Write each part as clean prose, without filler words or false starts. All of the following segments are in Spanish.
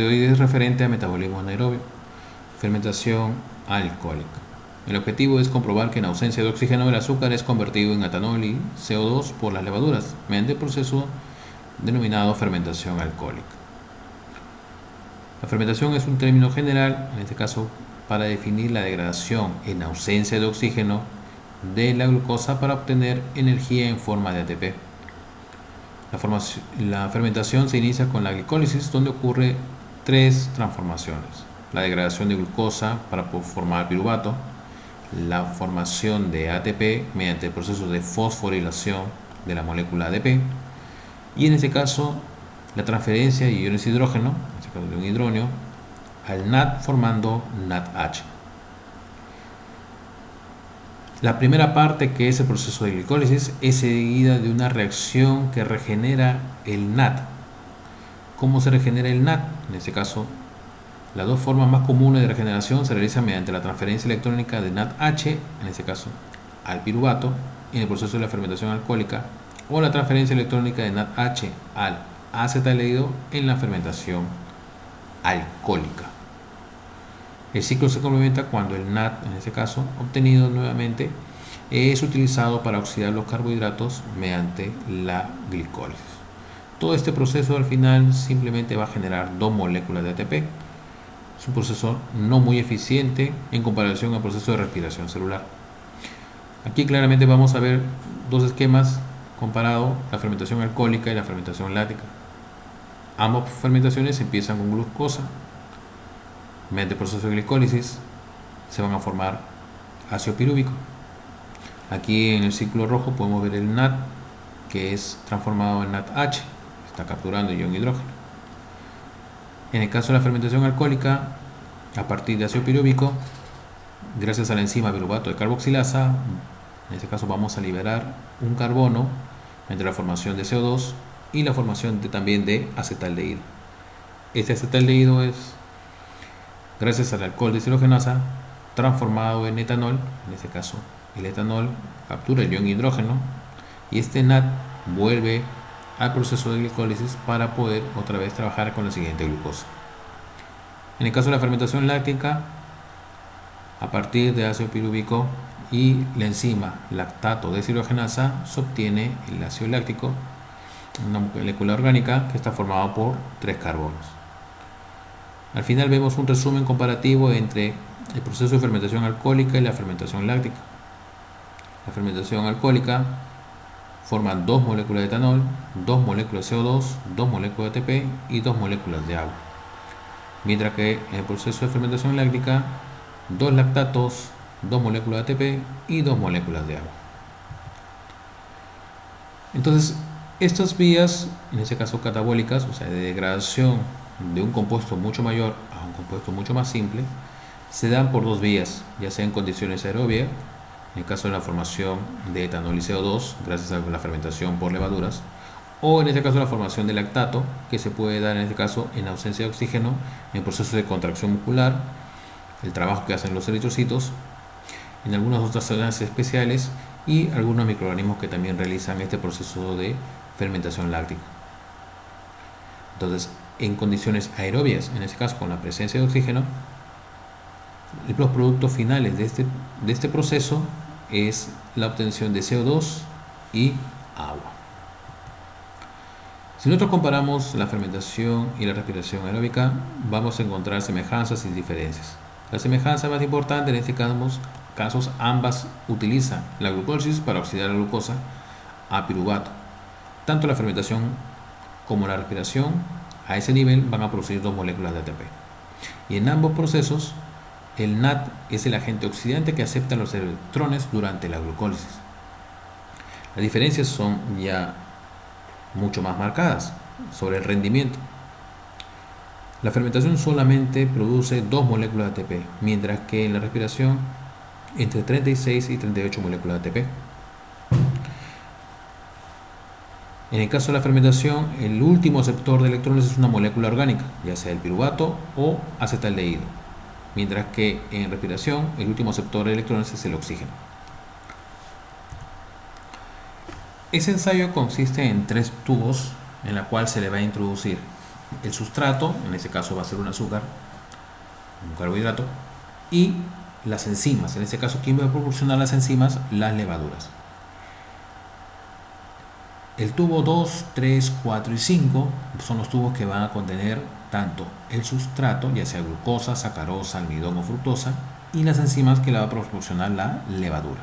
de hoy es referente a metabolismo anaerobio, fermentación alcohólica. El objetivo es comprobar que en ausencia de oxígeno el azúcar es convertido en etanol y CO2 por las levaduras mediante el proceso denominado fermentación alcohólica. La fermentación es un término general, en este caso, para definir la degradación en ausencia de oxígeno de la glucosa para obtener energía en forma de ATP. La fermentación se inicia con la glicólisis, donde ocurre tres transformaciones: la degradación de glucosa para formar piruvato, la formación de ATP mediante el proceso de fosforilación de la molécula ADP y en este caso la transferencia de iones de hidrógeno, en este caso de un hidrógeno, al NAD formando NADH. La primera parte, que es el proceso de glicólisis, es seguida de una reacción que regenera el NAD. ¿Cómo se regenera el NAD? En este caso, las dos formas más comunes de regeneración se realizan mediante la transferencia electrónica de NADH, en este caso al piruvato, en el proceso de la fermentación alcohólica, o la transferencia electrónica de NADH al acetaldehído en la fermentación alcohólica. El ciclo se complementa cuando el NAD, en este caso obtenido nuevamente, es utilizado para oxidar los carbohidratos mediante la glicólisis. Todo este proceso al final simplemente va a generar dos moléculas de ATP. Es un proceso no muy eficiente en comparación al proceso de respiración celular. Aquí claramente vamos a ver dos esquemas comparado la fermentación alcohólica y la fermentación láctica. Ambas fermentaciones empiezan con glucosa. Mediante el proceso de glicólisis se van a formar ácido pirúvico. Aquí en el círculo rojo podemos ver el NAD, que es transformado en NADH, está capturando ion hidrógeno. En el caso de la fermentación alcohólica, a partir de ácido pirúvico, gracias a la enzima piruvato de carboxilasa, en este caso vamos a liberar un carbono entre la formación de CO2 y la formación también de acetaldehído. Este acetaldehído es, gracias al alcohol deshidrogenasa, transformado en etanol. En este caso el etanol captura el ion hidrógeno y este NAD vuelve al proceso de glicólisis para poder otra vez trabajar con la siguiente glucosa. En el caso de la fermentación láctica, a partir de ácido pirúvico y la enzima lactato deshidrogenasa se obtiene el ácido láctico, una molécula orgánica que está formada por 3 carbonos. Al final vemos un resumen comparativo entre el proceso de fermentación alcohólica y la fermentación láctica. La fermentación alcohólica forma 2 moléculas de etanol, 2 moléculas de CO2, 2 moléculas de ATP y 2 moléculas de agua. Mientras que en el proceso de fermentación láctica, 2 lactatos, 2 moléculas de ATP y 2 moléculas de agua. Entonces, estas vías, en este caso catabólicas, o sea, de degradación de un compuesto mucho mayor a un compuesto mucho más simple, se dan por dos vías, ya sea en condiciones aerobias, en el caso de la formación de etanol y CO2 gracias a la fermentación por levaduras, o en este caso la formación de lactato, que se puede dar en este caso en ausencia de oxígeno en procesos de contracción muscular, el trabajo que hacen los eritrocitos, en algunas otras zonas especiales y algunos microorganismos que también realizan este proceso de fermentación láctica. Entonces, en condiciones aerobias, en este caso con la presencia de oxígeno, los productos finales de este proceso es la obtención de CO2 y agua. Si nosotros comparamos la fermentación y la respiración aeróbica, vamos a encontrar semejanzas y diferencias. La semejanza más importante en este caso, ambas utilizan la glucólisis para oxidar la glucosa a piruvato. Tanto la fermentación como la respiración a ese nivel van a producir 2 moléculas de ATP. Y en ambos procesos, el NAD es el agente oxidante que acepta los electrones durante la glucólisis. Las diferencias son ya mucho más marcadas sobre el rendimiento. La fermentación solamente produce 2 moléculas de ATP, mientras que en la respiración entre 36 y 38 moléculas de ATP. En el caso de la fermentación, el último aceptor de electrones es una molécula orgánica, ya sea el piruvato o acetaldehído, mientras que en respiración el último aceptor de electrones es el oxígeno. Ese ensayo consiste en 3 tubos en la cual se le va a introducir el sustrato, en este caso va a ser un azúcar, un carbohidrato, y las enzimas. En este caso, ¿quién va a proporcionar las enzimas? Las levaduras. El tubo 2, 3, 4 y 5 son los tubos que van a contener tanto el sustrato, ya sea glucosa, sacarosa, almidón o fructosa, y las enzimas que le va a proporcionar la levadura.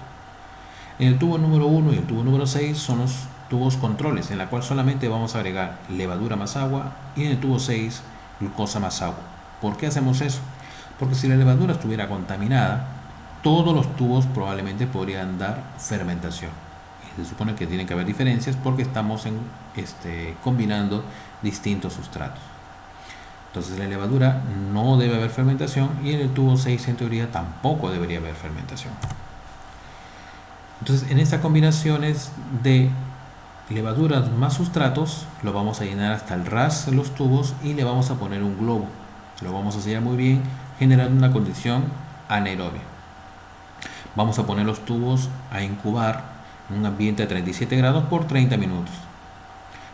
En el tubo número 1 y el tubo número 6 son los tubos controles, en la cual solamente vamos a agregar levadura más agua, y en el tubo 6 glucosa más agua. ¿Por qué hacemos eso? Porque si la levadura estuviera contaminada, todos los tubos probablemente podrían dar fermentación. Se supone que tiene que haber diferencias porque estamos combinando distintos sustratos. Entonces la levadura no debe haber fermentación, y en el tubo 6 en teoría tampoco debería haber fermentación. Entonces en estas combinaciones de levaduras más sustratos lo vamos a llenar hasta el ras de los tubos y le vamos a poner un globo. Lo vamos a sellar muy bien, generando una condición anaerobia. Vamos a poner los tubos a incubar en un ambiente a 37 grados por 30 minutos.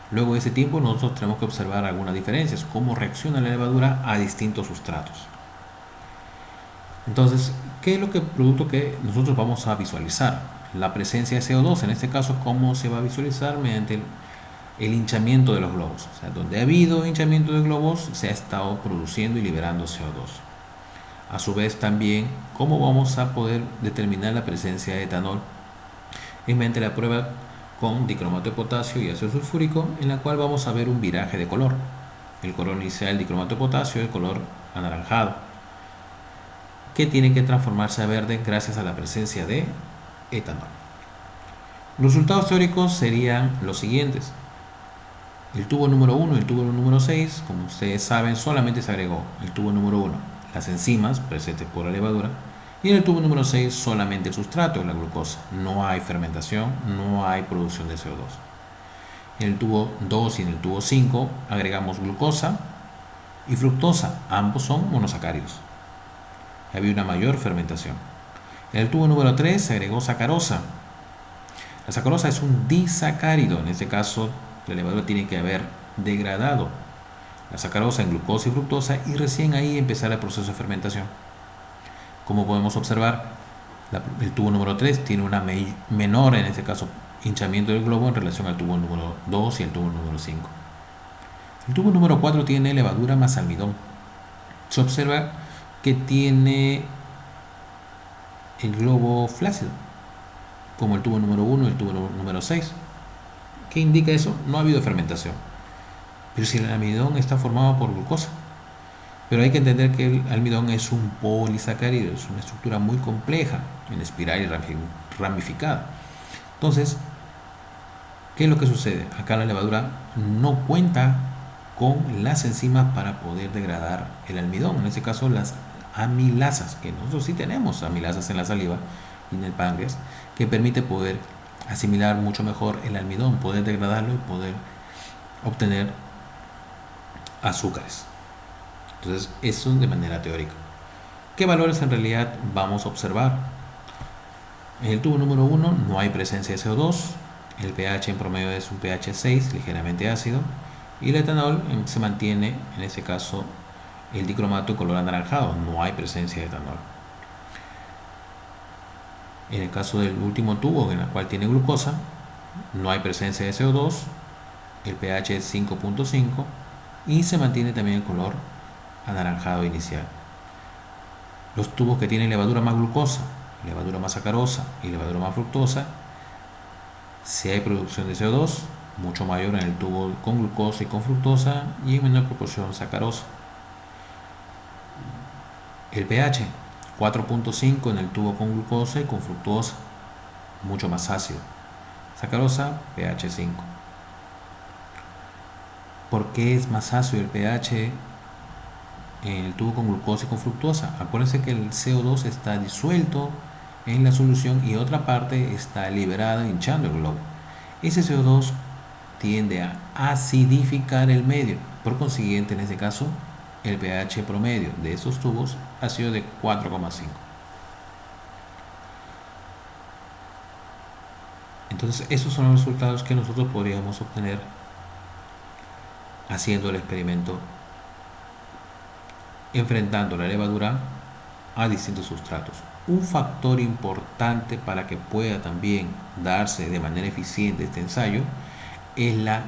Luego de ese tiempo nosotros tenemos que observar algunas diferencias, cómo reacciona la levadura a distintos sustratos. Entonces, ¿qué es el producto que nosotros vamos a visualizar? La presencia de CO2, en este caso, ¿cómo se va a visualizar? Mediante el hinchamiento de los globos. O sea, donde ha habido hinchamiento de globos, se ha estado produciendo y liberando CO2. A su vez también, ¿cómo vamos a poder determinar la presencia de etanol? Mediante la prueba con dicromato de potasio y ácido sulfúrico, en la cual vamos a ver un viraje de color. El color inicial del dicromato de potasio es el color anaranjado, que tiene que transformarse a verde gracias a la presencia de etanol. Los resultados teóricos serían los siguientes. El tubo número 1 y el tubo número 6, como ustedes saben, solamente se agregó el tubo número 1, las enzimas presentes por la levadura, y en el tubo número 6 solamente el sustrato, la glucosa. No hay fermentación, no hay producción de CO2. En el tubo 2 y en el tubo 5 agregamos glucosa y fructosa, ambos son monosacáridos. Había una mayor fermentación. En el tubo número 3 se agregó sacarosa. La sacarosa es un disacárido, en este caso la levadura tiene que haber degradado la sacarosa en glucosa y fructosa, y recién ahí empezar el proceso de fermentación. Como podemos observar, el tubo número 3 tiene una menor, en este caso, hinchamiento del globo en relación al tubo número 2 y el tubo número 5. El tubo número 4 tiene levadura más almidón. Se observa que tiene el globo flácido, como el tubo número 1 y el tubo número 6. ¿Qué indica eso? No ha habido fermentación. Pero si el almidón está formado por glucosa. Pero hay que entender que el almidón es un polisacárido, es una estructura muy compleja, en espiral y ramificada. Entonces, ¿qué es lo que sucede? Acá la levadura no cuenta con las enzimas para poder degradar el almidón, en este caso las amilasas, que nosotros sí tenemos amilasas en la saliva y en el páncreas, que permite poder asimilar mucho mejor el almidón, poder degradarlo y poder obtener azúcares. Entonces, eso de manera teórica. ¿Qué valores en realidad vamos a observar? En el tubo número 1 no hay presencia de CO2, el pH en promedio es un pH 6, ligeramente ácido, y el etanol se mantiene, en este caso, el dicromato en color anaranjado, no hay presencia de etanol. En el caso del último tubo, en el cual tiene glucosa, no hay presencia de CO2, el pH es 5.5 y se mantiene también el color anaranjado inicial. Los tubos que tienen levadura más glucosa, levadura más sacarosa y levadura más fructosa, si hay producción de CO2 mucho mayor en el tubo con glucosa y con fructosa, y en menor proporción sacarosa. El pH 4.5 en el tubo con glucosa y con fructosa, mucho más ácido. Sacarosa, pH 5. ¿Por qué es más ácido el pH en el tubo con glucosa y con fructosa? Acuérdense que el CO2 está disuelto en la solución y otra parte está liberada hinchando el globo. Ese CO2 tiende a acidificar el medio. Por consiguiente, en este caso, el pH promedio de estos tubos ha sido de 4,5. Entonces, esos son los resultados que nosotros podríamos obtener haciendo el experimento, enfrentando la levadura a distintos sustratos. Un factor importante para que pueda también darse de manera eficiente este ensayo es la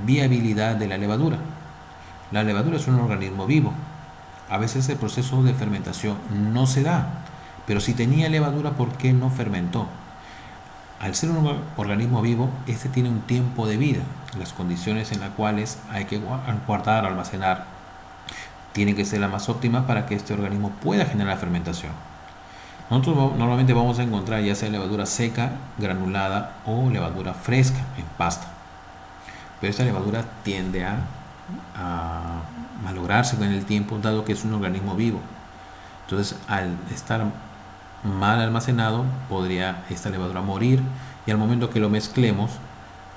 viabilidad de la levadura. La levadura es un organismo vivo. A veces el proceso de fermentación no se da, pero si tenía levadura, ¿por qué no fermentó? Al ser un organismo vivo, este tiene un tiempo de vida. Las condiciones en las cuales hay que guardar, almacenar, tienen que ser las más óptimas para que este organismo pueda generar fermentación. Nosotros normalmente vamos a encontrar ya sea levadura seca, granulada o levadura fresca en pasta. Pero esta levadura tiende a malograrse con el tiempo, dado que es un organismo vivo. Entonces, al estar mal almacenado, podría esta levadura morir, y al momento que lo mezclemos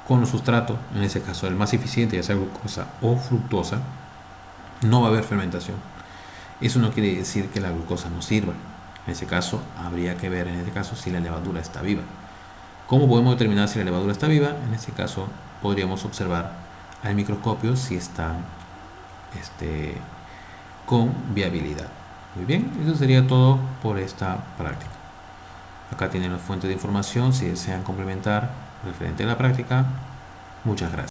con los sustratos, en ese caso el más eficiente, ya sea glucosa o fructosa, no va a haber fermentación. Eso no quiere decir que la glucosa no sirva. En ese caso, habría que ver si la levadura está viva. ¿Cómo podemos determinar si la levadura está viva? En este caso, podríamos observar al microscopio si está con viabilidad. Muy bien, eso sería todo por esta práctica. Acá tienen las fuentes de información si desean complementar referente a la práctica. Muchas gracias.